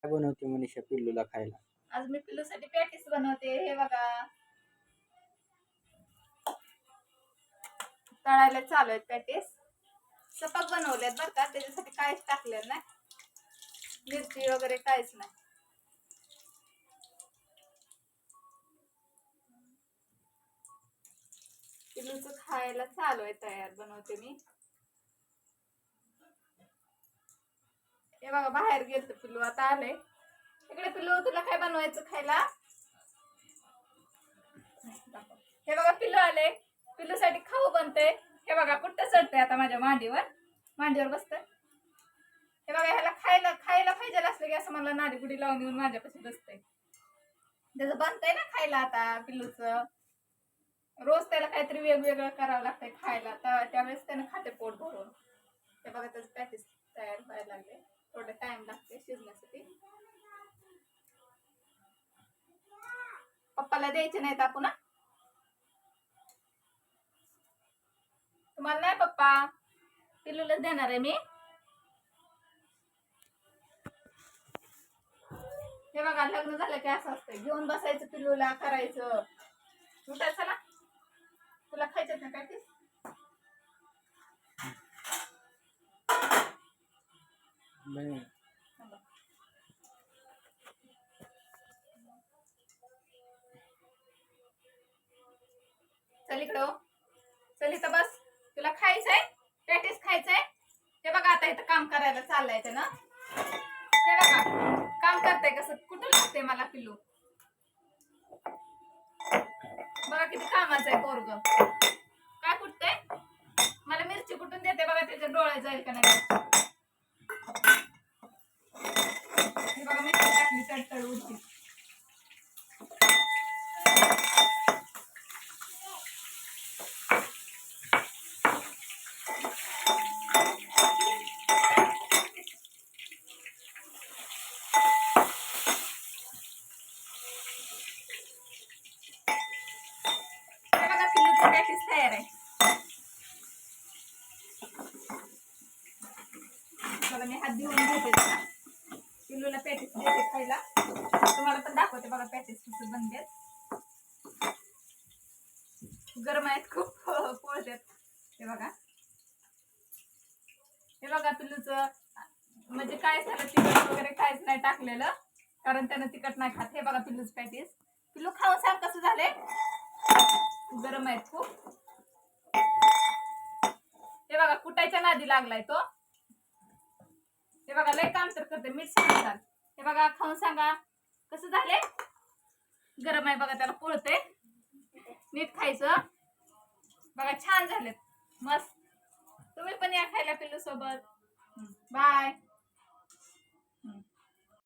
काय बनवते मनीषा पिल्लूला खायला? आज मी पिल्लूसाठी पॅटीस बनवते. हे बघा, तळायला चालू आहेत पॅटीस. सपक बनवलेत बरं का, त्याच्यासाठी काहीच टाकलेलं नाही, मिरची वगैरे काहीच नाही. पिल्लूचं खायला चालू आहे, तयार बनवते मी. हे बघा, बाहेर गेलत पिल्लू, आता आले इकडे. पिल्लू, तुला काय बनवायचं खायला? हे बघा, पिल्लू आले. पिल्लूसाठी खाऊ बनते. हे बघा, कुठं चढतंय आता माझ्या मांडीवर बसतंय. हे बघा, ह्याला खायला खायला पाहिजे असलं की असं मला नाडी गुडी लावून येऊन माझ्यापाशी बसतंय. त्याचं बनतंय ना खायला आता पिल्लूचं. रोज त्याला काहीतरी वेगवेगळं करावं लागतंय खायला, तर त्यावेळेस त्यानं खाते पोट भरून. हे बघा, त्याचं पॅटीस तयार व्हायला लागले. थोडं टाइम लागते शिजण्यासाठी. पप्पाला द्यायचे नाहीत आपण. तुम्हाला नाही पप्पा, पिल्लूलाच देणार आहे मी. हे बघा, लग्न झालं की असं असतं, घेऊन बसायचं पिल्लूला, करायचं. उठाय चला, तुला खायचं ना पॅटीस? नाही. चल इकडं, चल इथं बस. तुला खायचंय पॅटीस, खायचंय? हे बघा, आता इथं काम करायला चाललंय त्यानं. हे बघा, काम करतंय कसं, कुठं लागतंय मला पिल्लू. बघा किती कामाचं आहे पोरगं. काय कुठतंय? मला मिरची कुठून देते बघा, त्याच्या डोळ्यात जाईल का नाही. हे बघा, मिरची टाकली, तडतड उडती. हे बघा, पिल्लूचं पॅटीस तयार आहे. बघा, मी हात धुवून घेते त्याला. पिल्लूला पॅटीस देते खायला. तुम्हाला पण दाखवते बघा पॅटीस कसं बनतात. गरम आहेत खूप, पोळतात. हे बघा, हे बघा, पिल्लूचं म्हणजे काय झालं, तिखट वगैरे काहीच नाही टाकलेलं, कारण त्यानं तिखट नाही खात. हे बघा, पिल्लूच पॅटीस. पिल्लू, खाऊन सांग कसं झाले. गरम आहेत खूप. हे बघा, कुटायच्या नादी लागलाय तो. हे बघा, लय काम तर करते, मीठ सांगतात. हे बघा, खाऊन सांगा कसं झाले. गरम आहे बघा, त्याला पोळते. नीट खायचं. बघा, छान झालेत, मस्त. तुम्ही पण या खायला पिल्लू सोबत. बाय.